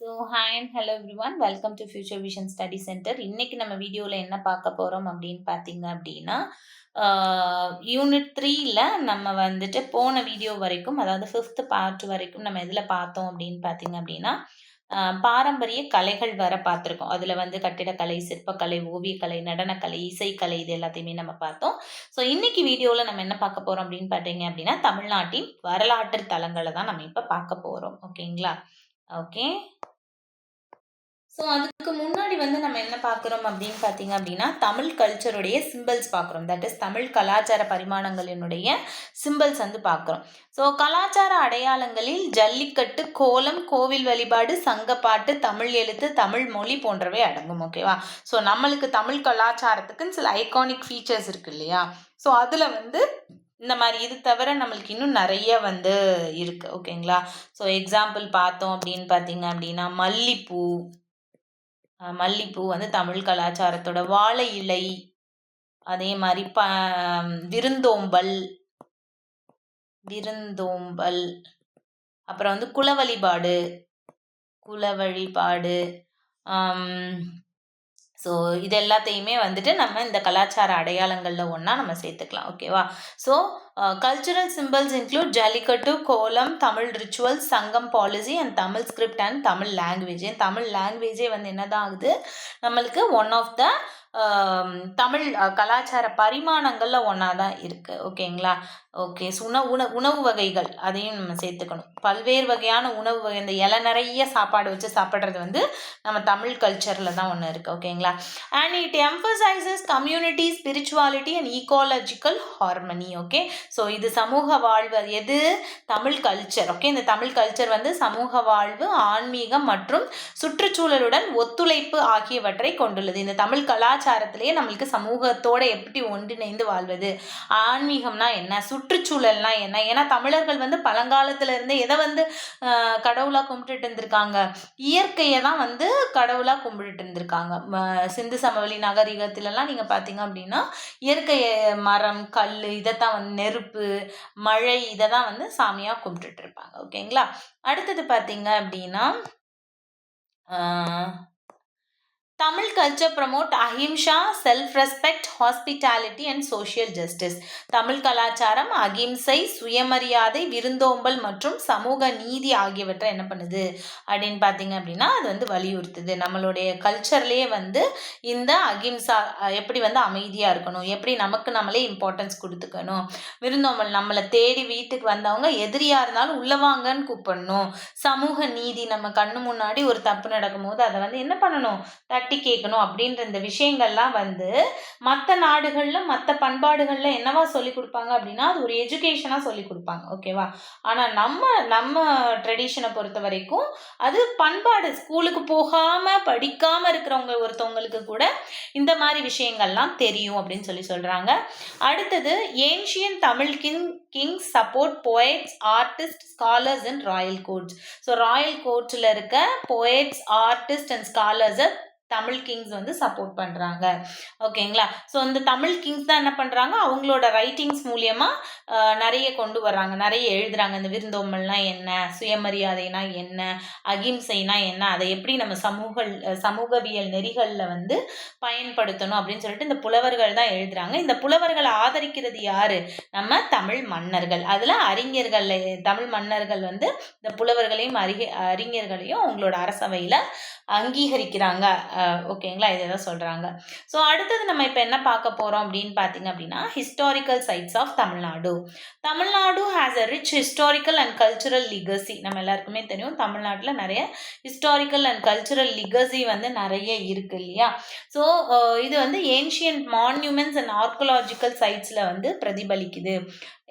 Hi and hello everyone, welcome to future vision study centre. இன்னைக்கு நம்ம வீடியோவில் என்ன பார்க்க போகிறோம் அப்படின்னு பார்த்தீங்க அப்படின்னா, யூனிட் 3ல நம்ம வந்துட்டு போன வீடியோ வரைக்கும், அதாவது 5th பார்ட் வரைக்கும் நம்ம எதில் பார்த்தோம் அப்படின்னு பார்த்தீங்க அப்படின்னா, பாரம்பரிய கலைகள் வர பார்த்துருக்கோம். அதில் வந்து கட்டிடக்கலை, சிற்பக்கலை, ஓவியக்கலை, நடனக்கலை, இசைக்கலை இது எல்லாத்தையுமே நம்ம பார்த்தோம். ஸோ இன்னைக்கு வீடியோவில் நம்ம என்ன பார்க்க போகிறோம் அப்படின்னு பார்த்தீங்க அப்படின்னா, தமிழ்நாட்டின் வரலாற்று தலங்களை தான் நம்ம இப்போ பார்க்க போகிறோம். ஓகேங்களா? ஓகே. ஸோ அதுக்கு முன்னாடி வந்து நம்ம என்ன பார்க்குறோம் அப்படின்னு பார்த்தீங்க அப்படின்னா, தமிழ் கல்ச்சருடைய சிம்பிள்ஸ் பார்க்குறோம். தட் இஸ் தமிழ் கலாச்சார பரிமாணங்களினுடைய சிம்பிள்ஸ் வந்து பார்க்குறோம். ஸோ கலாச்சார அடையாளங்களில் ஜல்லிக்கட்டு, கோலம், கோவில் வழிபாடு, சங்கப்பாட்டு, தமிழ் எழுத்து, தமிழ் மொழி போன்றவை அடங்கும். ஓகேவா? ஸோ நம்மளுக்கு தமிழ் கலாச்சாரத்துக்குன்னு சில ஐகானிக் ஃபீச்சர்ஸ் இருக்கு இல்லையா? ஸோ அதில் வந்து இந்த மாதிரி இது தவிர நம்மளுக்கு இன்னும் நிறைய வந்து இருக்கு. ஓகேங்களா? ஸோ எக்ஸாம்பிள் பார்த்தோம் அப்படின்னு பார்த்தீங்க அப்படின்னா, மல்லிப்பூ வந்து தமிழ் கலாச்சாரத்தோட, வாழை இலை, அதே மாதிரி விருந்தோம்பல், அப்புறம் வந்து குல வழிபாடு. ஸோ இது எல்லாத்தையுமே வந்துட்டு நம்ம இந்த கலாச்சார அடையாளங்களில் ஒன்றா நம்ம சேர்த்துக்கலாம். ஓகேவா? So cultural symbols include Jallikattu, kolam, Tamil rituals, Sangam policy and Tamil script and Tamil language. Tamil லாங்குவேஜே வந்து என்னதான் ஆகுது, நம்மளுக்கு ஒன் ஆஃப் த தமிழ் கலாச்சார பரிமாணங்களில் ஒன்றா தான் இருக்குது. ஓகேங்களா? ஓகே. ஸோ உணவு வகைகள் அதையும் நம்ம சேர்த்துக்கணும். பல்வேறு வகையான உணவு வகை, இந்த இலை நிறைய சாப்பாடு வச்சு சாப்பிட்றது வந்து நம்ம தமிழ் கல்ச்சரில் தான் ஒன்று இருக்குது. ஓகேங்களா? And it emphasises community, spirituality and ecological harmony. Okay. So இது சமூக வாழ்வு, எது தமிழ் கல்ச்சர். ஓகே. இந்த தமிழ் கல்ச்சர் வந்து சமூக வாழ்வு, ஆன்மீகம் மற்றும் சுற்றுச்சூழலுடன் ஒத்துழைப்பு ஆகியவற்றை கொண்டுள்ளது. இந்த தமிழ் கலாச்சாரத்திலேயே நம்மளுக்கு சமூகத்தோட எப்படி ஒன்றிணைந்து வாழ்வது, ஆன்மீகம்னா என்ன, சுற்றுச்சூழல்னா என்ன. ஏன்னா தமிழர்கள் வந்து பழங்காலத்துல இருந்தே எதை வந்து கடவுளா கும்பிட்டுட்டு இருந்திருக்காங்க, இயற்கையை தான் வந்து கடவுளா கும்பிட்டுட்டு இருந்திருக்காங்க. சிந்து சமவெளி நாகரிகத்திலலாம் நீங்க பார்த்தீங்க அப்படின்னா, இயற்கையை, மரம், கல், இதைத்தான் வந்து நெருப்பு, மழை, இதை தான் வந்து சாமியா கும்பிட்டுட்டு இருப்பாங்க. ஓகேங்களா? அடுத்தது பார்த்தீங்க அப்படின்னா, Tamil culture promote Ahimsa, self respect, hospitality and social justice. Tamil கலாச்சாரம் அகிம்சை, சுயமரியாதை, விருந்தோம்பல் மற்றும் சமூக நீதி ஆகியவற்றை என்ன பண்ணுது அப்படின்னு பார்த்தீங்க அப்படின்னா, அது வந்து வலியுறுத்துது. நம்மளுடைய கல்ச்சர்லேயே வந்து இந்த அகிம்சா, எப்படி வந்து அமைதியாக இருக்கணும், எப்படி நமக்கு நம்மளே இம்பார்ட்டன்ஸ் கொடுத்துக்கணும், விருந்தோம்பல், நம்மளை தேடி வீட்டுக்கு வந்தவங்க எதிரியாக இருந்தாலும் உள்ளவாங்கன்னு கூப்பிடணும், சமூக நீதி, நம்ம கண்ணு முன்னாடி ஒரு தப்பு நடக்கும்போது அதை வந்து என்ன பண்ணணும், தட்டி கேட்கணும் அப்படின்ற இந்த விஷயங்கள்லாம் வந்து மற்ற நாடுகளில், மற்ற பண்பாடுகளில் என்னவா சொல்லி கொடுப்பாங்க அப்படின்னா, அது ஒரு எஜுகேஷனாக சொல்லி கொடுப்பாங்க. ஓகேவா? ஆனால் நம்ம ட்ரெடிஷனை பொறுத்த வரைக்கும் அது பண்பாடு. ஸ்கூலுக்கு போகாமல் படிக்காமல் இருக்கிறவங்க ஒருத்தவங்களுக்கு கூட இந்த மாதிரி விஷயங்கள்லாம் தெரியும் அப்படின்னு சொல்கிறாங்க. அடுத்தது, ancient Tamil kings support poets, artist, scholars and royal courts. So royal கோர்ட்டில் இருக்க போயட்ஸ், ஆர்டிஸ்ட் அண்ட் ஸ்காலர்ஸை தமிழ் கிங்ஸ் வந்து சப்போர்ட் பண்ணுறாங்க. ஓகேங்களா? ஸோ இந்த தமிழ் கிங்ஸ் தான் என்ன பண்ணுறாங்க, அவங்களோட ரைட்டிங்ஸ் மூலியமாக நிறைய கொண்டு வர்றாங்க, நிறைய எழுதுறாங்க. இந்த விருந்தோம்பல்னா என்ன, சுயமரியாதைனா என்ன, அகிம்சைனா என்ன, அதை எப்படி நம்ம சமூகவியல் நெறிகளில் வந்து பயன்படுத்தணும் அப்படின்னு சொல்லிட்டு இந்த புலவர்கள் தான் எழுதுறாங்க. இந்த புலவர்களை ஆதரிக்கிறது யாரு, நம்ம தமிழ் மன்னர்கள். அதில் அறிஞர்கள், தமிழ் மன்னர்கள் வந்து இந்த புலவர்களையும் அறிஞர்களையும் அவங்களோட அரசவையில் அங்கீகரிக்கிறாங்க. ஓகேங்களா? இதை தான் சொல்கிறாங்க. ஸோ அடுத்தது நம்ம இப்போ என்ன பார்க்க போகிறோம் அப்படின்னு பார்த்தீங்க அப்படின்னா, historical sites of Tamil Nadu has a rich historical and cultural legacy. நம்ம எல்லாருக்குமே தெரியும், தமிழ்நாட்டில் நிறைய ஹிஸ்டாரிக்கல் அண்ட் கல்ச்சுரல் லிகசி வந்து நிறைய இருக்கு இல்லையா? ஸோ இது வந்து ஏன்ஷியன்ட் மான்யூமெண்ட்ஸ் அண்ட் ஆர்கியலாஜிக்கல் சைட்ஸில் வந்து பிரதிபலிக்குது.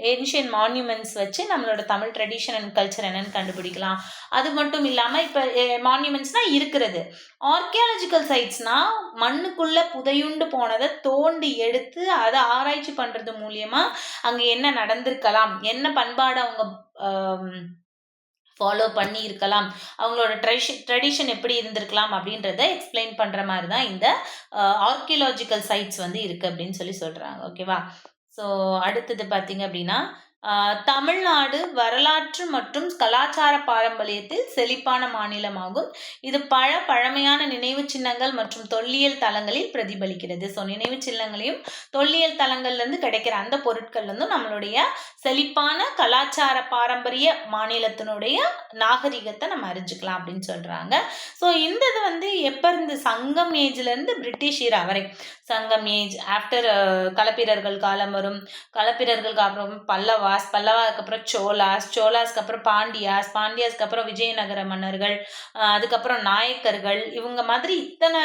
ஏன்ஷியன்ட் மான்யூமெண்ட்ஸ் வச்சு நம்மளோட தமிழ் ட்ரெடிஷன் அண்ட் கல்ச்சர் என்னன்னு கண்டுபிடிக்கலாம். அது மட்டும் இல்லாமல் இப்போ மான்யூமெண்ட்ஸ்னால் இருக்கிறது, ஆர்கியாலஜிக்கல் சைட்ஸ்னால் மண்ணுக்குள்ளே புதையுண்டு போனதை தோண்டி எடுத்து அதை ஆராய்ச்சி பண்ணுறது மூலியமாக அங்கே என்ன நடந்திருக்கலாம், என்ன பண்பாடு அவங்க ஃபாலோ பண்ணி இருக்கலாம், அவங்களோட ட்ரெடிஷன் எப்படி இருந்திருக்கலாம் அப்படின்றத எக்ஸ்பிளைன் பண்ணுற மாதிரி தான் இந்த ஆர்கியலாஜிக்கல் சைட்ஸ் வந்து இருக்குது அப்படின்னு சொல்கிறாங்க. ஓகேவா? ஸோ அடுத்தது பார்த்தீங்க அப்படின்னா, தமிழ்நாடு வரலாற்று மற்றும் கலாச்சார பாரம்பரியத்தில் செழிப்பான மாநிலமாகும். இது பழமையான நினைவு சின்னங்கள் மற்றும் தொல்லியல் தலங்களில் பிரதிபலிக்கிறது. ஸோ நினைவு சின்னங்களையும் தொல்லியல் தலங்கள்லேருந்து கிடைக்கிற அந்த பொருட்கள் வந்து நம்மளுடைய செழிப்பான கலாச்சார பாரம்பரிய மாநிலத்தினுடைய நாகரிகத்தை நம்ம அறிஞ்சுக்கலாம் அப்படின்னு சொல்றாங்க. ஸோ இந்த இது வந்து எப்போ இருந்து சங்கம் ஏஜ்லேருந்து பிரிட்டிஷ் ஈரா வரை, சங்கம் ஏஜ் ஆஃப்டர் களப்பிரர்கள் காலம் வரும், களப்பிரர்களுக்கு அப்புறம் பல்லவாஸ்க்கு அப்புறம் சோலாஸ்க்கு அப்புறம் பாண்டியாஸ்க்கு அப்புறம் விஜயநகர மன்னர்கள், அதுக்கப்புறம் நாயக்கர்கள், இவங்க மாதிரி இத்தனை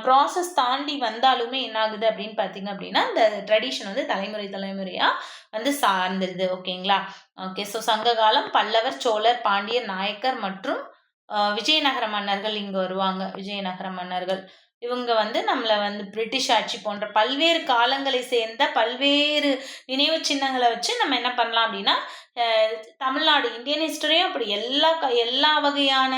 ப்ராசஸ் தாண்டி வந்தாலுமே என்ன ஆகுது அப்படின்னு பார்த்தீங்க அப்படின்னா இந்த ட்ரெடிஷன் வந்து தலைமுறையாக வந்து சார்ந்துருது. ஓகேங்களா? ஓகே. ஸோ சங்க காலம் பல்லவர், சோழர், பாண்டியர், நாயக்கர் மற்றும் விஜயநகர மன்னர்கள் இங்கே வருவாங்க. விஜயநகர மன்னர்கள் இவங்க வந்து நம்மளை வந்து பிரிட்டிஷ் ஆட்சி போன்ற பல்வேறு காலங்களை சேர்ந்த பல்வேறு நினைவு சின்னங்களை வச்சு நம்ம என்ன பண்ணலாம் அப்படின்னா தமிழ்நாடு இந்தியன் ஹிஸ்டரியும் அப்படி எல்லா வகையான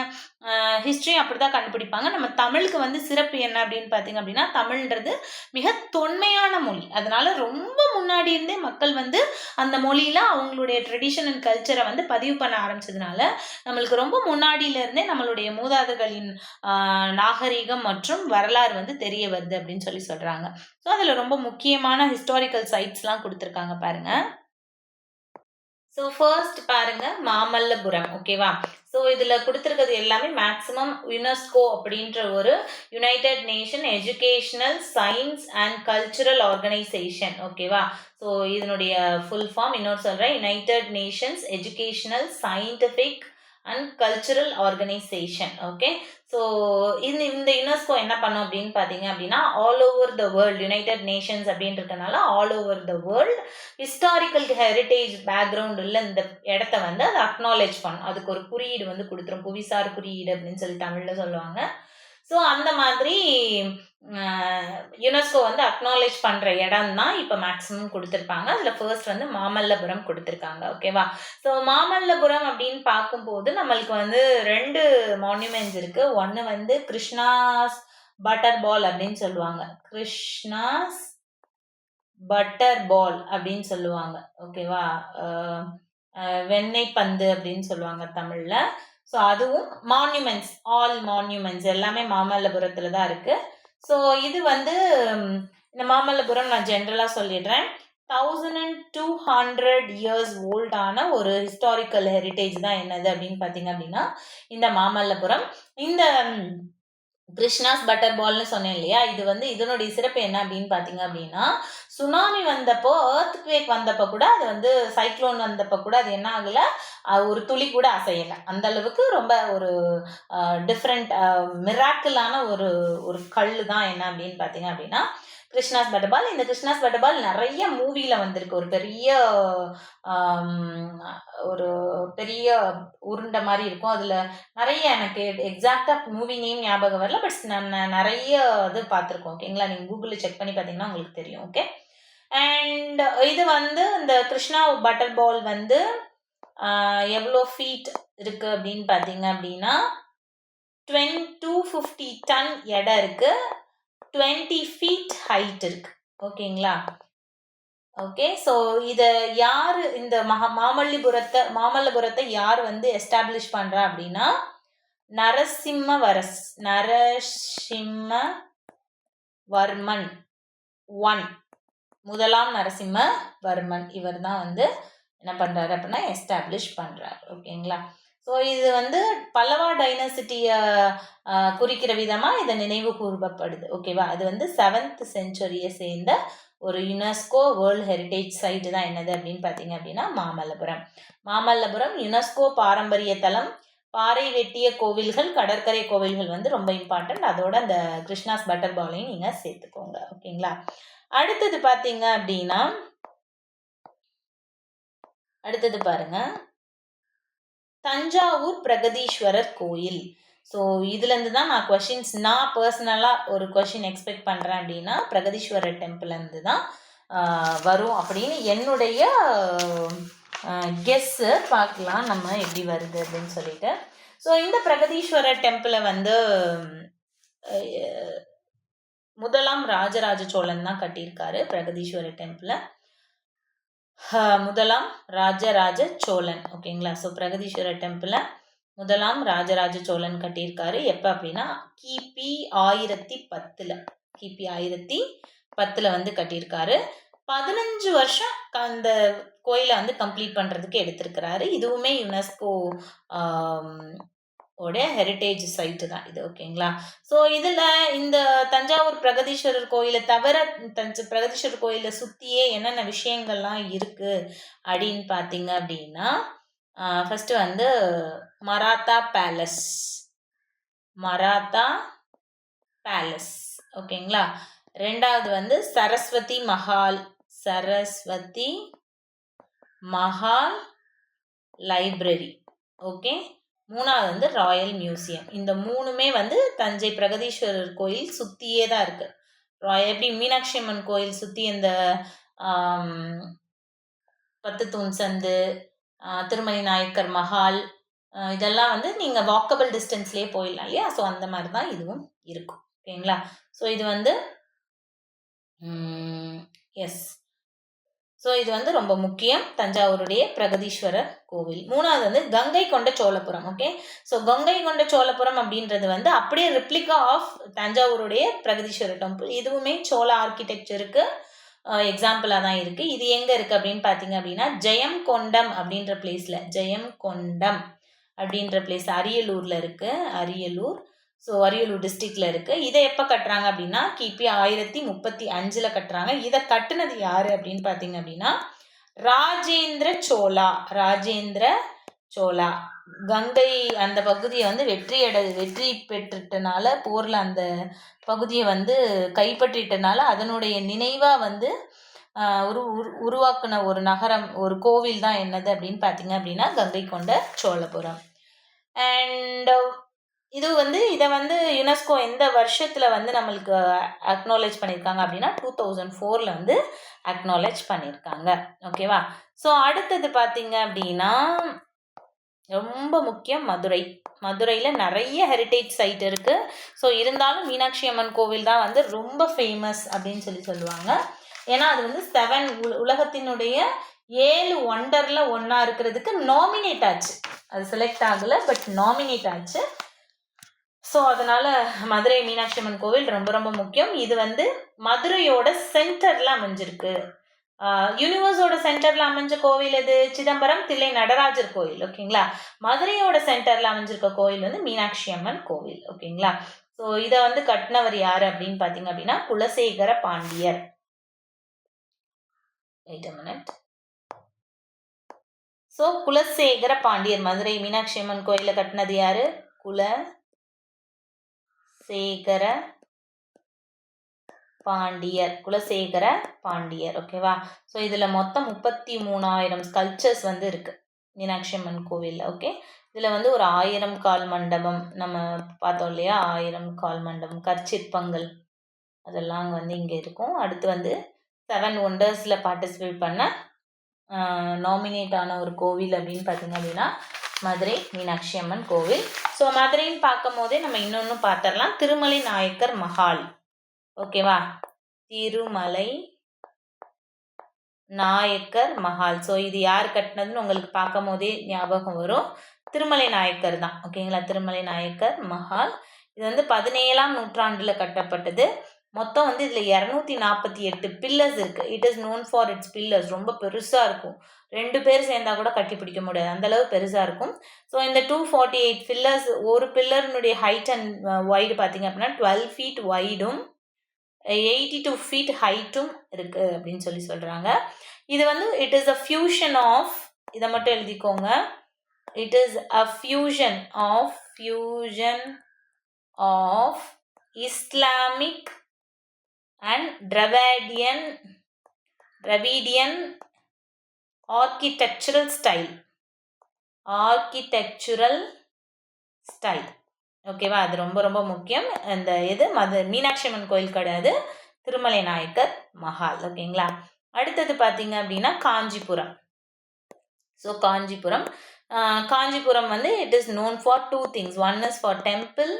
ஹிஸ்டரியும் அப்படி தான் கண்டுபிடிப்பாங்க. நம்ம தமிழுக்கு வந்து சிறப்பு என்ன அப்படின்னு பார்த்தீங்க அப்படின்னா தமிழ்ன்றது மிக தொன்மையான மொழி. அதனால ரொம்ப முன்னாடி இருந்தே மக்கள் வந்து அந்த மொழியில அவங்களுடைய ட்ரெடிஷன் அண்ட் கல்ச்சரை வந்து பதிவு பண்ண ஆரம்பிச்சதுனால நம்மளுக்கு ரொம்ப முன்னாடியில இருந்தே நம்மளுடைய மூதாதைகளின் நாகரீகம் மற்றும் வரலாறு வந்து தெரிய வருது அப்படின்னு சொல்றாங்க. ஸோ அதில் ரொம்ப முக்கியமான ஹிஸ்டாரிக்கல் சைட்ஸ்லாம் கொடுத்துருக்காங்க பாருங்க. ஸோ ஃபர்ஸ்ட் பாருங்க மாமல்லபுரம். ஓகேவா? ஸோ இதில் கொடுத்துருக்கிறது எல்லாமே மேக்ஸிமம் யுனெஸ்கோ அப்படின்ற ஒரு United Nation Educational Science and Cultural Organisation. ஓகேவா? ஸோ இதனுடைய ஃபுல் ஃபார்ம் இன்னொரு சொல்கிறேன், United Nations Educational Scientific and Cultural Organisation. Okay. So இந்த யுனெஸ்கோ என்ன பண்ணும் அப்படின்னு பார்த்தீங்க அப்படின்னா all over the world, United Nations அப்படின்றதுனால all over the world historical heritage background உள்ள இந்த இடத்த வந்து அதை அக்னாலேஜ் பண்ணும். அதுக்கு ஒரு குறியீடு வந்து கொடுத்துரும், புவிசார் குறியீடு அப்படின்னு சொல்லி தமிழில் சொல்லுவாங்க. ஸோ அந்த மாதிரி யுனெஸ்கோ வந்து அக்னாலேஜ் பண்ணுற இடம் தான் இப்போ மேக்ஸிமம் கொடுத்துருப்பாங்க. அதில் ஃபர்ஸ்ட் வந்து மாமல்லபுரம் கொடுத்துருக்காங்க. ஓகேவா? ஸோ மாமல்லபுரம் அப்படின்னு பார்க்கும்போது நம்மளுக்கு வந்து 2 மான்யூமெண்ட்ஸ் இருக்குது. ஒன்று வந்து கிருஷ்ணாஸ் பட்டர் பால் அப்படின்னு சொல்லுவாங்க. கிருஷ்ணாஸ் பட்டர் பால் அப்படின்னு சொல்லுவாங்க. ஓகேவா? வெண்ணெய் பந்து அப்படின்னு சொல்லுவாங்க தமிழில். ஸோ அதுவும் மான்யூமெண்ட்ஸ், ஆல் மான்யூமெண்ட்ஸ் எல்லாமே மாமல்லபுரத்தில் தான் இருக்குது. ஸோ இது வந்து இந்த மாமல்லபுரம் நான் ஜென்ரலாக சொல்லிடுறேன். 1200 இயர்ஸ் ஓல்டான ஒரு ஹிஸ்டாரிக்கல் ஹெரிட்டேஜ் தான் என்னது அப்படின்னு பார்த்தீங்க அப்படின்னா இந்த மாமல்லபுரம். இந்த கிருஷ்ணாஸ் பட்டர் பால்னு சொன்னேன் இல்லையா, இது வந்து இதனுடைய சிறப்பு என்ன அப்படின்னு பார்த்தீங்க அப்படின்னா சுனாமி வந்தப்போ, எர்த்குவேக் வந்தப்போ கூட, அது வந்து சைக்ளோன் வந்தப்போ கூட அது என்ன ஆகல, ஒரு துளி கூட அசையலை. அந்த அளவுக்கு ரொம்ப ஒரு டிஃப்ரெண்ட் மிராக்கிளான ஒரு கல் தான் என்ன அப்படின்னு பார்த்தீங்க அப்படின்னா கிருஷ்ணாஸ் பட்டர் பால். இந்த கிருஷ்ணாஸ் பட்டர் பால் நிறைய மூவியில் வந்திருக்கு. ஒரு பெரிய உருண்டை மாதிரி இருக்கும். அதில் நிறைய எனக்கு எக்ஸாக்டாக மூவி நேம் ஞாபகம் வரல, பட் நான் நிறைய இது பார்த்துருக்கோம். ஓகேங்களா? நீங்கள் கூகுளில் செக் பண்ணி பார்த்தீங்கன்னா உங்களுக்கு தெரியும். ஓகே. அண்ட் இது வந்து இந்த கிருஷ்ணா பட்டர் பால் வந்து எவ்வளோ ஃபீட் இருக்கு அப்படின்னு பார்த்தீங்க அப்படின்னா 250 டன் எடை இருக்கு, 20 ஃபீட் ஹைட் இருக்கு. ஓகேங்களா? ஓகே. ஸோ இதை யார் இந்த மாமல்லபுரத்தை யார் வந்து எஸ்டாப்ளிஷ் பண்றா அப்படின்னா நரசிம்மவர்மன் 1, முதலாம் நரசிம்மவர்மன். இவர் தான் வந்து என்ன பண்றாரு அப்படின்னா எஸ்டாப்ளிஷ் பண்றாரு. ஓகேங்களா? ஸோ இது வந்து பல்லவா டைனசிட்டியை குறிக்கிற விதமா இதை நினைவு கூறப்படுது. ஓகேவா? அது வந்து 7th செஞ்சுரியை சேர்ந்த ஒரு யுனெஸ்கோ வேர்ல்ட் ஹெரிட்டேஜ் சைட்டு தான் என்னது அப்படின்னு பார்த்தீங்க அப்படின்னா மாமல்லபுரம் யுனெஸ்கோ பாரம்பரிய தலம். பாறை வெட்டிய கோவில்கள், கடற்கரை கோவில்கள் வந்து ரொம்ப இம்பார்ட்டன்ட். அதோட அந்த கிருஷ்ணாஸ் பட்டர் பாலையும் நீங்கள் சேர்த்துக்கோங்க. ஓகேங்களா? அடுத்தது பார்த்தீங்க அப்படின்னா பாருங்க தஞ்சாவூர் பிரகதீஸ்வரர் கோயில். ஸோ இதுலேருந்து தான் நான் பர்சனலாக ஒரு கொஷின் எக்ஸ்பெக்ட் பண்ணுறேன் அப்படின்னா பிரகதீஸ்வரர் டெம்பிள்லேருந்து தான் வரும் அப்படின்னு என்னுடைய கெஸ்ஸு. பார்க்கலாம் நம்ம எப்படி வருது அப்படின்னு சொல்லிட்டு. ஸோ இந்த பிரகதீஸ்வரர் டெம்பிளை வந்து முதலாம் ராஜராஜ சோழன் தான் கட்டியிருக்காரு பிரகதீஸ்வரர் டெம்பிளை. முதலாம் ராஜராஜ சோழன். ஓகேங்களா? ஸோ பிரகதீஸ்வரர் டெம்பிளை முதலாம் ராஜராஜ சோழன் கட்டியிருக்காரு. எப்போ அப்படின்னா கிபி 1010. கிபி 1010 வந்து கட்டியிருக்காரு. 15 வருஷம் அந்த கோயிலை வந்து கம்ப்ளீட் பண்ணுறதுக்கு எடுத்திருக்கிறாரு. இதுவுமே யுனெஸ்கோ ஓட ஹெரிட்டேஜ் சைட்டு தான் இது. ஓகேங்களா? ஸோ இதில் இந்த தஞ்சாவூர் பிரகதீஸ்வரர் கோயிலை தவிர பிரகதீஸ்வரர் கோயிலை சுற்றியே என்னென்ன விஷயங்கள்லாம் இருக்குது அப்படின்னு பார்த்தீங்க அப்படின்னா, ஃபஸ்ட்டு வந்து மராத்தா பேலஸ். மராத்தா பேலஸ். ஓகேங்களா? ரெண்டாவது வந்து சரஸ்வதி மஹால். சரஸ்வதி மஹால் லைப்ரரி. ஓகே. மூணாவது வந்து ராயல் மியூசியம். இந்த மூணுமே வந்து தஞ்சை பிரகதீஸ்வரர் கோயில் சுற்றியே தான் இருக்குது. எப்படி மீனாட்சி அம்மன் கோயில் சுற்றி இந்த 10 தூண் சந்து, திருமலை நாயக்கர் மஹால், இதெல்லாம் வந்து நீங்கள் வாக்கபிள் டிஸ்டன்ஸ்லேயே போயிடலாம் இல்லையா? ஸோ அந்த மாதிரி தான் இதுவும் இருக்கும். ஓகேங்களா? ஸோ இது வந்து எஸ். ஸோ இது வந்து ரொம்ப முக்கியம், தஞ்சாவூருடைய பிரகதீஸ்வரர் கோவில். மூணாவது வந்து கங்கை கொண்ட சோழபுரம். ஓகே. ஸோ கங்கை கொண்ட சோழபுரம் அப்படின்றது வந்து அப்படியே ரிப்ளிகா ஆஃப் தஞ்சாவூருடைய பிரகதீஸ்வரர் டெம்பிள். இதுவுமே சோழ ஆர்கிடெக்சருக்கு எக்ஸாம்பிளாக தான் இருக்குது. இது எங்கே இருக்குது அப்படின்னு பார்த்தீங்க அப்படின்னா ஜெயங்கொண்டம் அப்படின்ற பிளேஸில். ஜெயங்கொண்டம் அப்படின்ற பிளேஸ் அரியலூரில் இருக்குது. அரியலூர். ஸோ அரியலூர் டிஸ்ட்ரிக்டில் இருக்குது. இதை எப்போ கட்டுறாங்க அப்படின்னா கிபி 1035 கட்டுறாங்க. இதை கட்டுனது யார் அப்படின்னு பார்த்தீங்க அப்படின்னா ராஜேந்திர சோழா. ராஜேந்திர சோழா கங்கை அந்த பகுதியை வந்து வெற்றி பெற்றுட்டனால, போரில் அந்த பகுதியை வந்து கைப்பற்றிட்டனால அதனுடைய நினைவாக வந்து உருவாக்குன ஒரு நகரம், ஒரு கோவில் தான் என்னது அப்படின்னு பார்த்தீங்க அப்படின்னா கங்கை கொண்ட சோழபுரம். அண்ட் இது வந்து இதை வந்து யுனெஸ்கோ எந்த வருஷத்தில் வந்து நம்மளுக்கு அக்னாலேஜ் பண்ணியிருக்காங்க அப்படின்னா 2004 வந்து அக்னாலேஜ் பண்ணியிருக்காங்க. ஓகேவா? ஸோ அடுத்தது பார்த்தீங்க அப்படின்னா ரொம்ப முக்கியம் மதுரை. மதுரையில் நிறைய ஹெரிட்டேஜ் சைட் இருக்குது. ஸோ இருந்தாலும் மீனாட்சி அம்மன் கோவில் தான் வந்து ரொம்ப ஃபேமஸ் அப்படின்னு சொல்லுவாங்க. ஏன்னா அது வந்து 7 உலகத்தினுடைய 7 ஒண்டரில் ஒன்றா இருக்கிறதுக்கு நாமினேட் ஆச்சு. அது செலக்ட் ஆகலை, பட் நாமினேட் ஆச்சு. ஸோ அதனால் மதுரை மீனாட்சி அம்மன் கோவில் ரொம்ப ரொம்ப முக்கியம். இது வந்து மதுரையோட சென்டரில் அமைஞ்சிருக்கு. யூனிவர்ஸோட சென்டரில் அமைஞ்ச கோவில் எது? சிதம்பரம் தில்லை நடராஜர் கோயில். ஓகேங்களா? மதுரையோட சென்டரில் அமைஞ்சிருக்க கோயில் வந்து மீனாட்சி அம்மன் கோவில். ஓகேங்களா? ஸோ இதை வந்து கட்டினவர் யார் அப்படின்னு பார்த்தீங்க அப்படின்னா Kulasekara Pandiyar. Wait a minute. So Kulasekara Pandiyar Madurai Meenakshi Amman கோயிலை கட்டினது யாரு? குலசேகர பாண்டியர். குலசேகர பாண்டியர். ஓகேவா? ஸோ இதில் மொத்தம் 33,000 ஸ்கல்ப்சர்ஸ் வந்து இருக்குது மீனாட்சி அம்மன் கோவிலில். ஓகே. இதில் வந்து ஒரு 1000 கால் மண்டபம் நம்ம பார்த்தோம் இல்லையா? 1000 கால் மண்டபம், கற்சிற்பங்கள் அதெல்லாம் வந்து இங்கே இருக்கும். அடுத்து வந்து 7 ஒண்டர்ஸில் பார்ட்டிசிபேட் பண்ண நாமினேட் ஆன ஒரு கோவில் அப்படின்னு பார்த்தீங்க அப்படின்னா மதுரை மீனாட்சி அம்மன் கோவில். ஸோ மதுரைன்னு பார்க்கும் போதே நம்ம இன்னொன்று பார்த்துடலாம், திருமலை நாயக்கர் மஹால். ஓகேவா? திருமலை நாயக்கர் மஹால். ஸோ இது யார் கட்டினதுன்னு உங்களுக்கு பார்க்கும் போதே ஞாபகம் வரும், திருமலை நாயக்கர் தான். ஓகேங்களா? திருமலை நாயக்கர் மஹால். இது வந்து 17ஆம் நூற்றாண்டில் கட்டப்பட்டது. மொத்தம் வந்து இதில் 248 பில்லர்ஸ் இருக்குது. It is known for it's pillars. ரொம்ப பெருசாக இருக்கும். 2 பேர் சேர்ந்தா கூட கட்டி பிடிக்க முடியாது, அந்தளவு பெருசாக இருக்கும். ஸோ இந்த 248 பில்லர்ஸ், ஒரு பில்லர்னுடைய ஹைட் அண்ட் வைடு பார்த்தீங்க அப்படின்னா 12 feet வைடும் 82 feet ஹைட்டும் இருக்குது அப்படின்னு சொல்கிறாங்க. இது வந்து it is a fusion of, இதை மட்டும் எழுதிக்கோங்க, it is a fusion of Islamic and Dravidian architectural style. ஓகேவா? அது ரொம்ப ரொம்ப முக்கியம். இந்த இது மீனாட்சி அம்மன் கோயில் கிடையாது, திருமலை நாயக்கர் மஹால். ஓகேங்களா? அடுத்தது பார்த்தீங்க அப்படின்னா காஞ்சிபுரம். ஸோ காஞ்சிபுரம் வந்து it is known for 2 things. One is for temple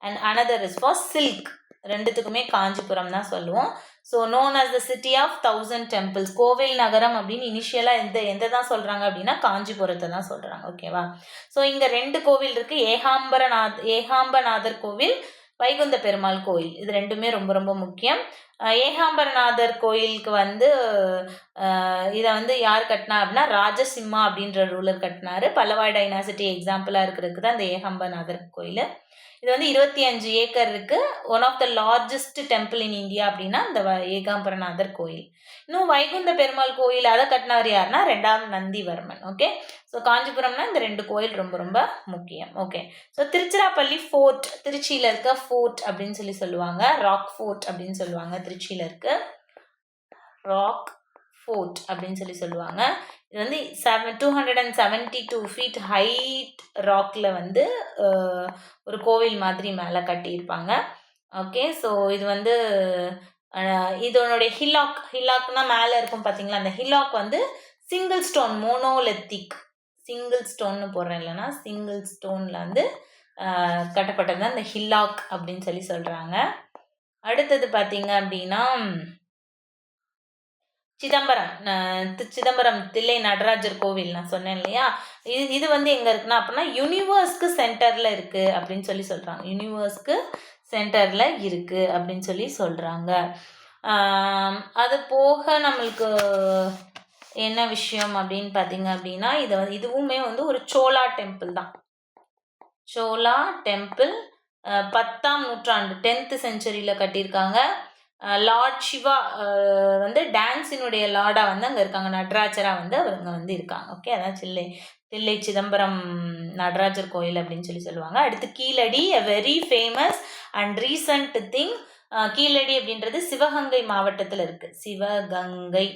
and another is for silk. ரெண்டுத்துக்குமே காஞ்சிபுரம் தான் சொல்லுவோம். So known as the city of 1000 temples. கோவில் நகரம் அப்படின்னு இனிஷியலாக எந்த தான் சொல்கிறாங்க அப்படின்னா காஞ்சிபுரத்தை தான் சொல்கிறாங்க. ஓகேவா? ஸோ இங்கே 2 கோவில் இருக்குது. ஏகாம்பநாதர் கோவில், வைகுந்த பெருமாள் கோயில். இது ரெண்டுமே ரொம்ப ரொம்ப முக்கியம். ஏகாம்பரநாதர் கோயிலுக்கு வந்து இதை வந்து யார் கட்டினா அப்படின்னா ராஜசிம்மா அப்படின்ற ரூலர் கட்டினாரு. பல்லவாய் டைனாசிட்டி எக்ஸாம்பிளாக இருக்கிறதுக்கு தான் இந்த ஏகாம்பரநாதர் கோயில். இது வந்து 25 ஏக்கர் இருக்கு. One of the largest temple in India அப்படின்னா இந்த ஏகாம்பரநாதர் கோயில். இன்னும் வைகுந்த பெருமாள் கோயில் அதை கட்டினவர் யாருன்னா 2ஆம் நந்திவர்மன். ஓகே, ஸோ காஞ்சிபுரம்னா இந்த 2 கோயில் ரொம்ப ரொம்ப முக்கியம். ஓகே, ஸோ திருச்சிராப்பள்ளி ஃபோர்ட், திருச்சியில் இருக்க ஃபோர்ட் அப்படின்னு சொல்லுவாங்க. ராக் ஃபோர்ட் அப்படின்னு சொல்லுவாங்க. திருச்சியில் இருக்க ராக் ஃபோர்ட் அப்படின்னு சொல்லுவாங்க. இது வந்து 272 ஃபீட் ஹைட் ராக்ல வந்து ஒரு கோவில் மாதிரி மேலே கட்டியிருப்பாங்க. ஓகே, ஸோ இது வந்து இதனுடைய ஹில்லாக்னா மேலே இருக்கும் பார்த்தீங்களா, அந்த ஹில்லாக் வந்து சிங்கிள் ஸ்டோன் மோனோலித்திக், சிங்கிள் ஸ்டோன்னு போடுறேன் இல்லைன்னா சிங்கிள் ஸ்டோனில் வந்து கட்டப்பட்டது தான் இந்த ஹில்லாக் அப்படின்னு சொல்கிறாங்க. அடுத்தது பார்த்தீங்க அப்படின்னா சிதம்பரம் தில்லை நடராஜர் கோவில் நான் சொன்னேன் இல்லையா, இது வந்து எங்கே இருக்குன்னா அப்படின்னா யூனிவர்ஸ்க்கு சென்டரில் இருக்குது அப்படின்னு சொல்கிறாங்க. யூனிவர்ஸ்க்கு சென்டரில் இருக்குது அப்படின்னு சொல்கிறாங்க. அது போக நம்மளுக்கு என்ன விஷயம் அப்படின்னு பார்த்தீங்க அப்படின்னா இதுவுமே வந்து ஒரு சோழா டெம்பிள் தான். சோழா டெம்பிள் 10ஆம் நூற்றாண்டு 10th செஞ்சுரியில் கட்டியிருக்காங்க. லார்ட் சிவா வந்து டான்ஸினுடைய லார்டாக வந்து அங்கே இருக்காங்க. நடராஜராக வந்து அவங்க வந்து இருக்காங்க. ஓகே, அதான் தில்லை சிதம்பரம் நடராஜர் கோயில் அப்படின்னு சொல்லுவாங்க. அடுத்து Keezhadi, a very famous and recent thing. Keezhadi அப்படின்றது சிவகங்கை மாவட்டத்தில் இருக்குது. சிவகங்கை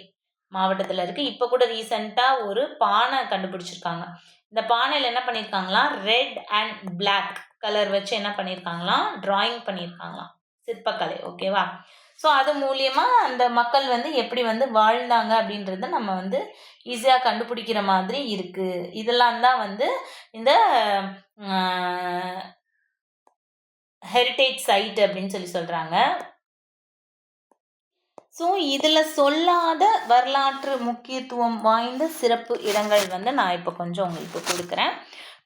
மாவட்டத்தில் இருக்குது. இப்போ கூட ரீசெண்டாக ஒரு பானை கண்டுபிடிச்சிருக்காங்க. இந்த பானையில் என்ன பண்ணியிருக்காங்களாம், ரெட் அண்ட் பிளாக் கலர் வச்சு என்ன பண்ணியிருக்காங்களாம், டிராயிங் பண்ணியிருக்காங்களாம், சிற்பக்கலை. ஓகேவா? ஸோ அது மூலியமாக அந்த மக்கள் வந்து எப்படி வந்து வாழ்ந்தாங்க அப்படின்றத நம்ம வந்து ஈஸியாக கண்டுபிடிக்கிற மாதிரி இருக்குது. இதெல்லாம் தான் வந்து இந்த ஹெரிட்டேஜ் சைட் அப்படின்னு சொல்கிறாங்க. ஸோ இதில் சொல்லாத வரலாற்று முக்கியத்துவம் வாய்ந்த சிறப்பு இடங்கள் வந்து நான் இப்போ கொஞ்சம் உங்களுக்கு கொடுக்குறேன்.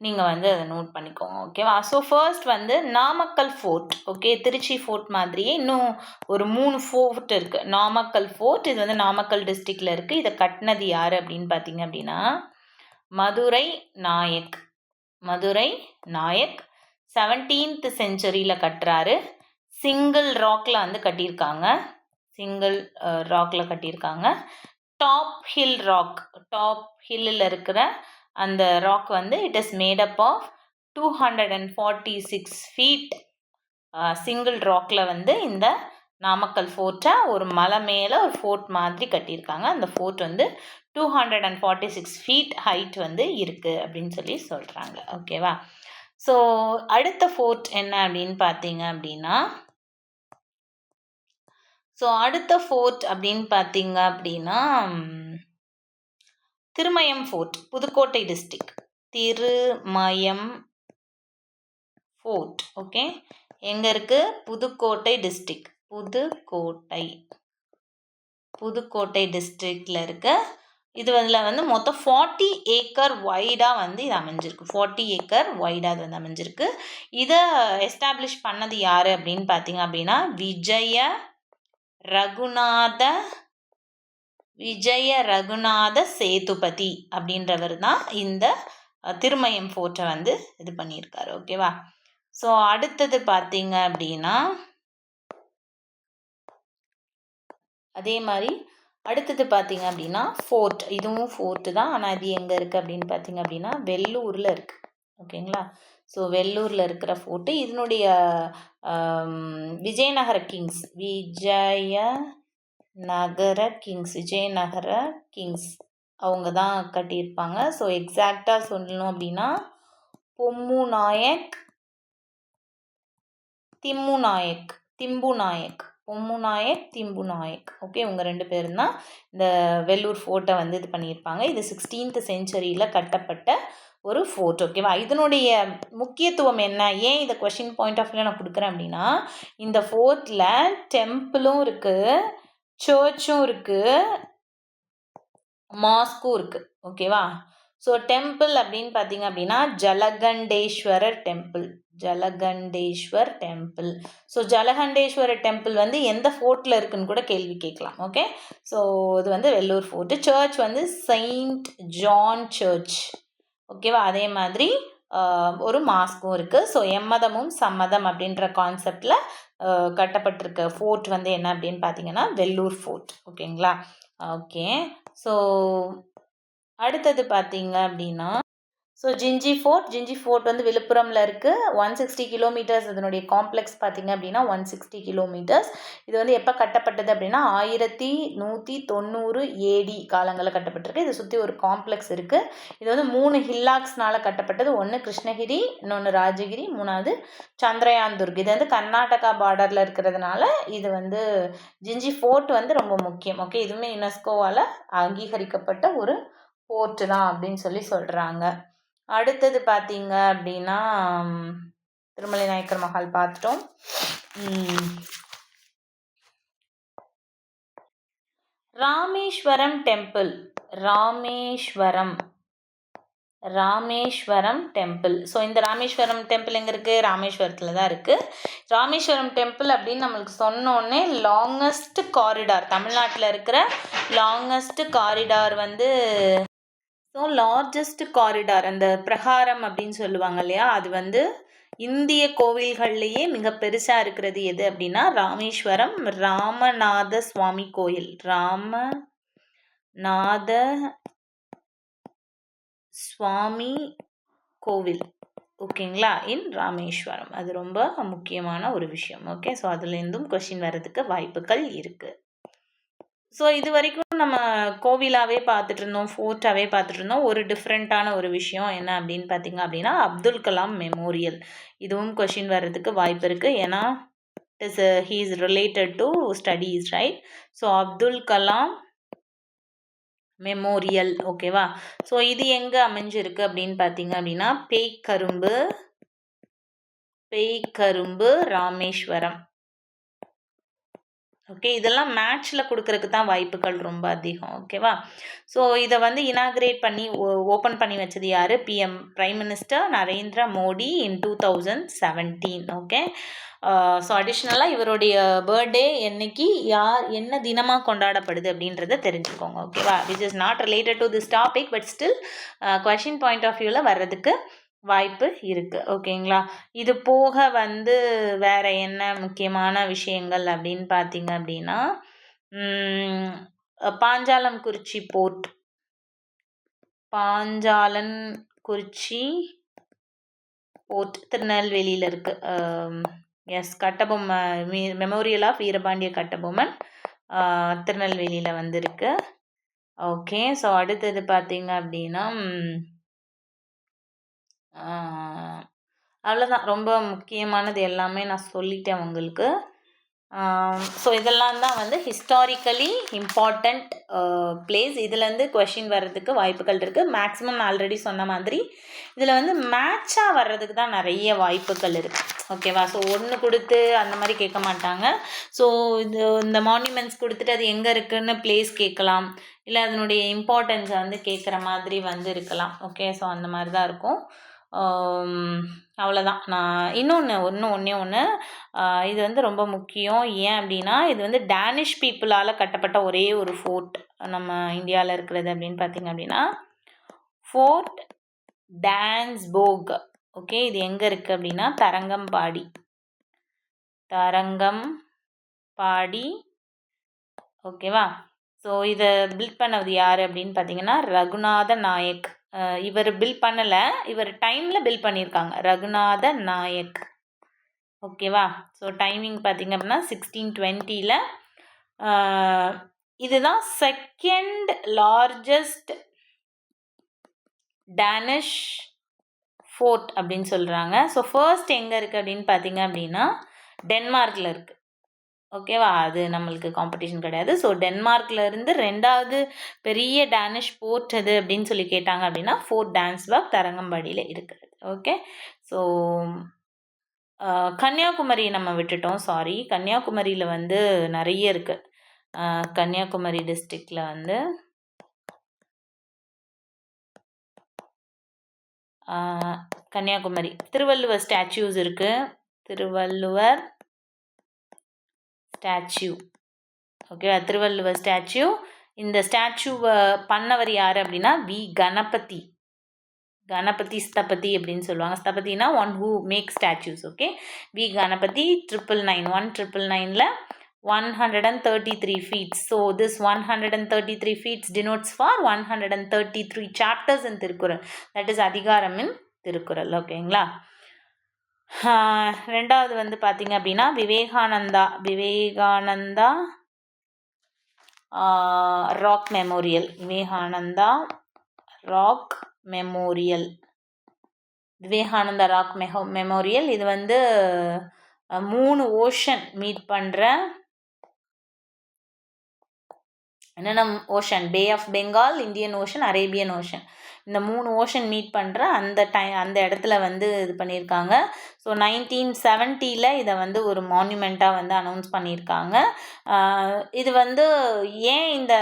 நீங்கள் வந்து அதை நோட் பண்ணிக்கோங்க. ஓகேவா? ஸோ ஃபர்ஸ்ட் வந்து Namakkal fort. Okay, Trichy fort மாதிரியே இன்னும் ஒரு 3 ஃபோர்ட் இருக்குது. நாமக்கல் ஃபோர்ட், இது வந்து நாமக்கல் டிஸ்ட்ரிக்டில் இருக்குது. இதை கட்டினது யார் அப்படின்னு பார்த்தீங்க அப்படின்னா மதுரை நாயக் 17th செஞ்சுரியில் கட்டுறாரு. சிங்கிள் ராக்கில் வந்து கட்டியிருக்காங்க. டாப் ஹில்லில் இருக்கிற அந்த ராக் வந்து it is made up of 246 feet single ராக்ல வந்து இந்த நாமக்கல் ஃபோர்ட்டை ஒரு மலை மேலே ஒரு ஃபோர்ட் மாதிரி கட்டியிருக்காங்க. அந்த ஃபோர்ட் வந்து 246 ஃபீட் ஹைட் வந்து இருக்குது அப்படின்னு சொல்கிறாங்க. ஓகேவா? ஸோ அடுத்த ஃபோர்ட் என்ன அப்படின்னு பார்த்தீங்க அப்படின்னா Thirumayam fort, Pudukkottai district. Thirumayam fort. Okay, எங்கே இருக்குது? புதுக்கோட்டை டிஸ்ட்ரிக்ட். புதுக்கோட்டை டிஸ்ட்ரிக்டில் இருக்கு. இதில் வந்து மொத்தம் 40 ஏக்கர் வைடாக வந்து இது அமைஞ்சிருக்கு. 40 ஏக்கர் வைடாக இது வந்து அமைஞ்சிருக்கு. இதை எஸ்டாப்ளிஷ் பண்ணது யார் அப்படின்னு பார்த்தீங்க அப்படின்னா விஜய ரகுநாத சேதுபதி அப்படின்றவர் தான் இந்த திருமயம் ஃபோர்ட்டை வந்து இது பண்ணியிருக்காரு. ஓகேவா? ஸோ அடுத்தது பார்த்தீங்க அப்படின்னா ஃபோர்ட், இதுவும் ஃபோர்ட்டு தான். ஆனால் இது எங்கே இருக்குது அப்படின்னு பார்த்தீங்க அப்படின்னா வெள்ளூரில் இருக்குது. ஓகேங்களா? ஸோ வெள்ளூரில் இருக்கிற ஃபோர்ட்டு. இதனுடைய விஜயநகர கிங்ஸ் அவங்க தான் கட்டியிருப்பாங்க. ஸோ எக்ஸாக்டாக சொல்லணும் அப்படின்னா திம்பு நாயக். ஓகே, இவங்க 2 பேரும் தான் இந்த வெள்ளூர் ஃபோர்ட்டை வந்து இது பண்ணியிருப்பாங்க. இது 16th செஞ்சுரியில் கட்டப்பட்ட ஒரு ஃபோர்ட். ஓகேவா? இதனுடைய முக்கியத்துவம் என்ன, ஏன் இதை கொஷின் பாயிண்ட் ஆஃப் வியூவில் நான் கொடுக்குறேன் அப்படின்னா இந்த ஃபோர்ட்டில் டெம்பிளும் இருக்குது, சர்ச்சும் இருக்குது, மாஸ்க்கும் இருக்குது. ஓகேவா? ஸோ டெம்பிள் அப்படின்னு பார்த்தீங்க அப்படின்னா Jalakandeswarar temple. Jalakandeswar temple. So Jalakandeswarar temple வந்து எந்த ஃபோர்ட்டில் இருக்குன்னு கூட கேள்வி கேட்கலாம். ஓகே, ஸோ இது வந்து வெள்ளூர் ஃபோர்ட்டு. சர்ச் வந்து செயின்ட் ஜான் சர்ச். ஓகேவா? அதே மாதிரி ஒரு மாஸ்க்கும் இருக்குது. ஸோ எம்மதமும் சம்மதம் அப்படின்ற கான்செப்டில் கட்டப்பட்டிருக்க ஃபோர்ட் வந்து என்ன அப்படின்னு பார்த்தீங்கன்னா வெள்ளூர் ஃபோர்ட். ஓகேங்களா? ஓகே, ஸோ அடுத்தது பார்த்தீங்க அப்படின்னா ஸோ ஜிஞ்சி ஃபோர்ட் வந்து விழுப்புரமில் இருக்குது. 160 கிலோமீட்டர்ஸ் இதனுடைய காம்ப்ளெக்ஸ் பார்த்தீங்க அப்படின்னா 160 கிலோமீட்டர்ஸ். இது வந்து எப்போ கட்டப்பட்டது அப்படின்னா 1190 ஏடி காலங்களில் கட்டப்பட்டிருக்கு. இதை சுற்றி ஒரு காம்ப்ளெக்ஸ் இருக்குது. இது வந்து 3 ஹில்லாக்ஸ்னால் கட்டப்பட்டது. ஒன்று கிருஷ்ணகிரி, இன்னொன்று ராஜகிரி, மூணாவது சந்திரயான் துர்க். இது வந்து கர்நாடகா பார்டரில் இருக்கிறதுனால இது வந்து ஜிஞ்சி ஃபோர்ட் வந்து ரொம்ப முக்கியம். ஓகே, இதுவுமே யுனெஸ்கோவால் அங்கீகரிக்கப்பட்ட ஒரு ஃபோர்ட்டு தான் அப்படின்னு சொல்கிறாங்க. அடுத்தது பார்த்தீங்க அப்படின்னா திருமலை நாயக்கர் மஹால் பார்த்துட்டோம். Rameswaram temple. Rameswaram temple. So இந்த ராமேஸ்வரம் டெம்பிள் எங்கே இருக்குது? ராமேஸ்வரத்தில் தான் இருக்குது. ராமேஸ்வரம் டெம்பிள் அப்படின்னு நம்மளுக்கு சொன்னோடனே லாங்கஸ்ட் காரிடார், தமிழ்நாட்டில் இருக்கிற லாங்கஸ்ட் காரிடார் வந்து ஸோ லார்ஜஸ்ட் காரிடார், அந்த பிரகாரம் அப்படின்னு சொல்லுவாங்க இல்லையா, அது வந்து இந்திய கோவில்கள்லேயே மிக பெருசாக இருக்கிறது எது அப்படின்னா ராமேஸ்வரம் ராமநாத சுவாமி கோயில். ராமநாத சுவாமி கோவில். ஓகேங்களா? இன் ராமேஸ்வரம். அது ரொம்ப முக்கியமான ஒரு விஷயம். ஓகே, ஸோ அதுலேருந்தும் கொஸ்டின் வர்றதுக்கு வாய்ப்புகள் இருக்குது. ஸோ இது வரைக்கும் நம்ம கோவிலாகவே பார்த்துட்டு இருந்தோம், ஃபோர்ட்டாகவே பார்த்துட்டு இருந்தோம். ஒரு டிஃப்ரெண்ட்டான ஒரு விஷயம் என்ன அப்படின்னு பார்த்தீங்க அப்படின்னா அப்துல் கலாம் மெமோரியல். இதுவும் கொஷின் வர்றதுக்கு வாய்ப்பு இருக்குது. ஏன்னா he is related to studies, right? So Abdul Kalam memorial. ஓகேவா? ஸோ இது எங்கே அமைஞ்சிருக்கு அப்படின்னு பார்த்தீங்க அப்படின்னா பேய்கரும்பு ராமேஸ்வரம். ஓகே, இதெல்லாம் மேட்ச்சில் கொடுக்கறதுக்கு தான் வாய்ப்புகள் ரொம்ப அதிகம். ஓகேவா? ஸோ இதை வந்து இனாக்ரேட் பண்ணி ஓப்பன் பண்ணி வச்சது யார்? பிரைம் மினிஸ்டர் நரேந்திர மோடி இன் 2017. ஓகே, ஸோ அடிஷ்னலாக இவருடைய பர்த்டே என்னைக்கு என்ன தினமாக கொண்டாடப்படுது அப்படின்றத தெரிஞ்சுக்கோங்க. ஓகேவா? Which is not related to this topic, but still question point of வியூவில் வர்றதுக்கு வாய்ப்பு இருக்குது. ஓகேங்களா? இது போக வந்து வேறு என்ன முக்கியமான விஷயங்கள் அப்படின்னு பார்த்தீங்க அப்படின்னா பாஞ்சாலன்குறிச்சி போர்ட். பாஞ்சாலன்குறிச்சி போர்ட் திருநெல்வேலியில் இருக்குது. Yes, Kattabomma memorial of Veerapandiya Kattabomman திருநெல்வேலியில் வந்துருக்கு. ஓகே, ஸோ அடுத்தது பார்த்தீங்க அப்படின்னா அவ்வளோதான். ரொம்ப முக்கியமானது எல்லாமே நான் சொல்லிட்டேன் உங்களுக்கு. ஸோ இதெல்லாம் தான் வந்து ஹிஸ்டாரிக்கலி இம்பார்ட்டண்ட் பிளேஸ். இதுலேருந்து கொஷின் வர்றதுக்கு வாய்ப்புகள் இருக்குது. மேக்ஸிமம் நான் ஆல்ரெடி சொன்ன மாதிரி இதில் வந்து மேட்சாக வர்றதுக்கு தான் நிறைய வாய்ப்புகள் இருக்குது. ஓகேவா? ஸோ ஒன்று கொடுத்து அந்த மாதிரி கேட்க மாட்டாங்க. ஸோ இந்த மான்யூமெண்ட்ஸ் கொடுத்துட்டு அது எங்கே இருக்குதுன்னு பிளேஸ் கேட்கலாம், இல்லை அதனுடைய இம்பார்ட்டன்ஸை வந்து கேட்குற மாதிரி வந்து இருக்கலாம். ஓகே, ஸோ அந்த மாதிரி தான் இருக்கும். அவ்வளோதான். நான் ஒன்றே ஒன்று இது வந்து ரொம்ப முக்கியம். ஏன் அப்படின்னா இது வந்து டேனிஷ் பீப்புளால் கட்டப்பட்ட ஒரே ஒரு ஃபோர்ட் நம்ம இந்தியாவில் இருக்கிறது அப்படின்னு பார்த்தீங்க அப்படின்னா ஃபோர்ட் டான்ஸ்போர்க். ஓகே, இது எங்கே இருக்குது அப்படின்னா தரங்கம்பாடி. ஓகேவா? ஸோ இதை பில்ட் பண்ணது யார் அப்படின்னு பார்த்தீங்கன்னா ரகுநாத நாயக். இவர் பில்ட் பண்ணலை, இவர் டைமில் பில்ட் பண்ணியிருக்காங்க, ரகுநாத நாயக். ஓகேவா? ஸோ டைமிங் பார்த்திங்க அப்படின்னா 1620. இதுதான் செகண்ட் லார்ஜஸ்ட் டேனிஷ் ஃபோர்ட் அப்படின்னு சொல்கிறாங்க. ஸோ ஃபர்ஸ்ட் எங்கே இருக்குது அப்படின்னு பார்த்தீங்க அப்படின்னா டென்மார்க்கில் இருக்குது. ஓகேவா? அது நம்மளுக்கு காம்படிஷன் கிடையாது. ஸோ டென்மார்க்லேருந்து ரெண்டாவது பெரிய டேனிஷ் ஃபோர்ட் எது அப்படின்னு சொல்லி கேட்டாங்க அப்படின்னா ஃபோர்ட் டான்ஸ்பர்க் தரங்கம்பாடியில் இருக்கிறது. ஓகே, ஸோ கன்னியாகுமரி நம்ம விட்டுட்டோம், சாரி. கன்னியாகுமரியில் வந்து நிறைய இருக்குது. கன்னியாகுமரி டிஸ்ட்ரிக்டில் வந்து கன்னியாகுமரி திருவள்ளுவர் ஸ்டாச்சூஸ் இருக்குது. திருவள்ளுவர் ஸ்டாச்சு, ஓகேவா? திருவள்ளுவர் ஸ்டாச்சு. இந்த ஸ்டாச்சுவை பண்ணவர் யார் அப்படின்னா கணபதி. கணபதி ஸ்தபதி அப்படின்னு சொல்லுவாங்க. ஸ்தபதினா one who make statues. Okay, Ganapathi 1999 133 feet. So this 133 feet denotes for 133 chapters in Thirukkural. That is அதிகாரம் in திருக்குறள். ஓகேங்களா? ரெண்டாவது வந்து பார்த்தீங்க அப்படின்னா Vivekananda rock memorial. Vivekananda rock memorial. இது வந்து 3 ஓஷன் மீட் பண்ணுற என்னென்ன ocean? Bay of Bengal, Indian Ocean, Arabian Ocean. இந்த 3 ஓஷன் மீட் பண்ணுற அந்த இடத்துல வந்து இது பண்ணியிருக்காங்க. ஸோ 1970 இதை வந்து ஒரு மான்யூமெண்ட்டாக வந்து அனௌன்ஸ் பண்ணியிருக்காங்க. இது வந்து ஏன் இந்த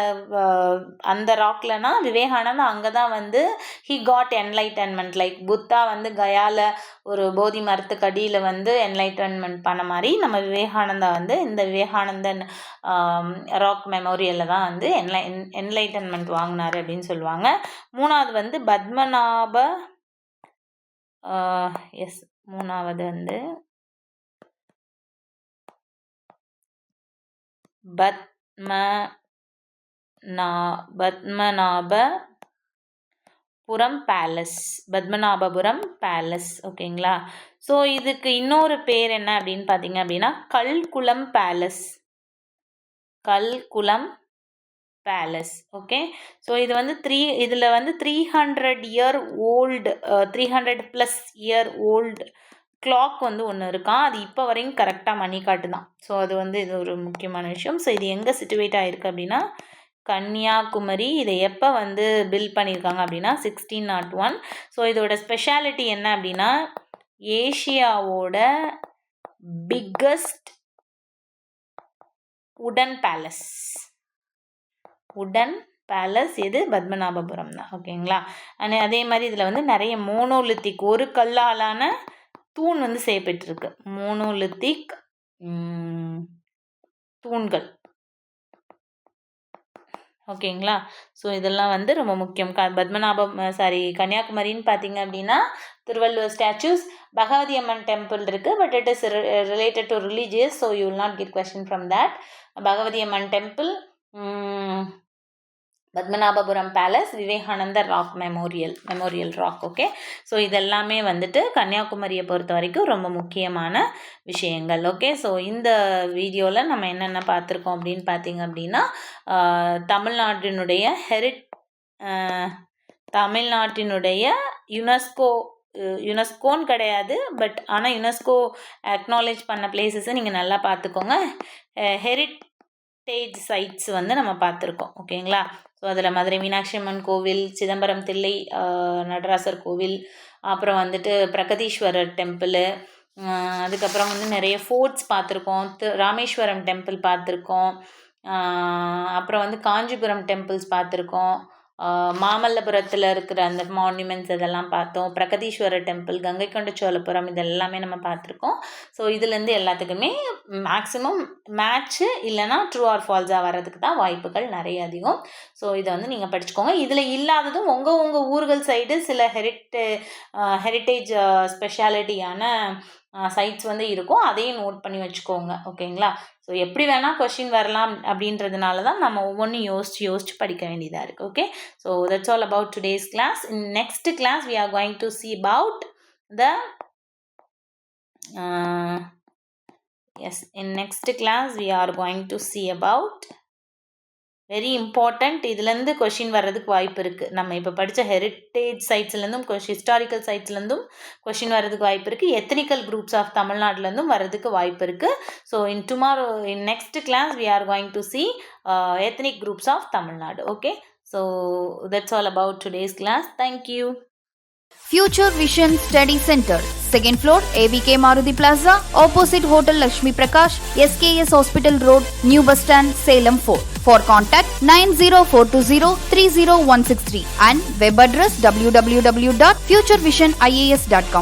அந்த ராக்லனா விவேகானந்தா அங்கே தான் வந்து he got enlightenment. Like Buddha வந்து கயாவில் ஒரு போதி மரத்துக்கு அடியில் வந்து என்லைட்டன்மெண்ட் பண்ண மாதிரி நம்ம விவேகானந்தா வந்து இந்த விவேகானந்தன் ராக் மெமோரியலில் தான் வந்து என்லைட்டன்மெண்ட் வாங்கினார் அப்படின்னு சொல்லுவாங்க. மூணாவது வந்து மூணாவது வந்து பத்மநாபபுரம் பேலஸ். ஓகேங்களா? ஸோ இதுக்கு இன்னொரு பேர் என்ன அப்படின்னு பார்த்தீங்க அப்படின்னா கல்குளம் பேலஸ். ஓகே, ஸோ இது வந்து இதில் வந்து 300+ இயர் ஓல்டு கிளாக் வந்து ஒன்று இருக்கான். அது இப்போ வரையும் கரெக்டாக மணி காட்டு தான். ஸோ அது வந்து இது ஒரு முக்கியமான விஷயம். ஸோ இது எங்கே சிட்டுவேட் ஆகிருக்கு அப்படின்னா கன்னியாகுமரி. இதை எப்போ வந்து பில்ட் பண்ணியிருக்காங்க அப்படின்னா 1601. ஸோ இதோட ஸ்பெஷாலிட்டி என்ன அப்படின்னா ஏஷியாவோட பிக்கஸ்ட் உடன் பேலஸ் எது? பத்மநாபபுரம் தான். ஓகேங்களா? அதே மாதிரி இதில் வந்து நிறைய மோனோலித்திக் ஒரு கல்லாலான தூண் வந்து செய்யப்பட்டிருக்கு. மோனோலித்திக் தூண்கள். ஓகேங்களா? ஸோ இதெல்லாம் வந்து ரொம்ப முக்கியம். கன்னியாகுமரின்னு பார்த்தீங்க அப்படின்னா திருவள்ளுவர் ஸ்டாச்சூஸ், பகவதி அம்மன் டெம்பிள் இருக்குது. But it is related to religious, so you will not get question from that. Bhagavathi Amman temple, Padmanabhapuram palace, Vivekanandar rock memorial rock. Okay, so இதெல்லாமே வந்துட்டு கன்னியாகுமரியை பொறுத்த வரைக்கும் ரொம்ப முக்கியமான விஷயங்கள். ஓகே, ஸோ இந்த வீடியோவில் நம்ம என்னென்ன பார்த்துருக்கோம் அப்படின்னு பார்த்தீங்க அப்படின்னா தமிழ்நாட்டினுடைய யுனெஸ்கோன்னு கிடையாது, பட் ஆனால் யுனெஸ்கோ அக்னாலேஜ் பண்ண பிளேசஸை நீங்கள் நல்லா பார்த்துக்கோங்க. ஹெரிட்டேஜ் சைட்ஸ் வந்து நம்ம பார்த்துருக்கோம். ஓகேங்களா? ஸோ அதில் மதுரை மீனாட்சி அம்மன் கோவில், சிதம்பரம் தில்லை நடராசர் கோவில், அப்புறம் வந்துட்டு பிரகதீஸ்வரர் டெம்பிளு, அதுக்கப்புறம் வந்து நிறைய ஃபோர்ட்ஸ் பார்த்துருக்கோம். ராமேஸ்வரம் டெம்பிள் பார்த்துருக்கோம். அப்புறம் வந்து காஞ்சிபுரம் டெம்பிள்ஸ் பார்த்துருக்கோம். மாமல்லபுரத்தில் இருக்கிற அந்த மான்யூமெண்ட்ஸ் இதெல்லாம் பார்த்தோம். பிரகதீஸ்வரர் டெம்பிள், கங்கை கொண்ட சோழபுரம், இதெல்லாமே நம்ம பார்த்துருக்கோம். ஸோ இதுலேருந்து எல்லாத்துக்குமே மேக்ஸிமம் மேட்ச்சு இல்லைனா ட்ரூ ஆர் ஃபால்ஸாக வர்றதுக்கு தான் வாய்ப்புகள் நிறைய அதிகம். ஸோ இதை வந்து நீங்கள் படிச்சுக்கோங்க. இதில் இல்லாததும் உங்கள் ஊர்கள் சைடு சில ஹெரிட்டேஜ் ஸ்பெஷாலிட்டியான சைட்ஸ் வந்து இருக்கும். அதையும் நோட் பண்ணி வச்சுக்கோங்க. ஓகேங்களா? ஸோ எப்படி வேணால் கொஷின் வரலாம் அப்படின்றதுனால தான் நம்ம ஒவ்வொன்றும் யோசிச்சு படிக்க வேண்டியதாக இருக்குது. Okay, so that's all about today's class. In next class we are going to see about very important. இதுலேருந்து கொஷின் வர்றதுக்கு வாய்ப்பு இருக்குது. நம்ம இப்போ படித்த ஹெரிட்டேஜ் சைட்ஸ்லேருந்தும் ஹிஸ்டாரிக்கல் சைட்ஸ்லேருந்தும் கொஷின் வர்றதுக்கு வாய்ப்பு இருக்குது. எத்தனிக்கல் குரூப்ஸ் ஆஃப் தமிழ்நாட்டிலேருந்தும் வர்றதுக்கு வாய்ப்பு இருக்குது. So in next class we are going to see ethnic groups of Tamil Nadu. Okay, so that's all about today's class. Thank you. Future Vision Study Center, 2nd floor, ABK Maruti Plaza, opposite Hotel Lakshmi Prakash, SKS Hospital Road, New Bus Stand, Salem 4. For contact 90420 30163 and web address www.futurevisionias.com.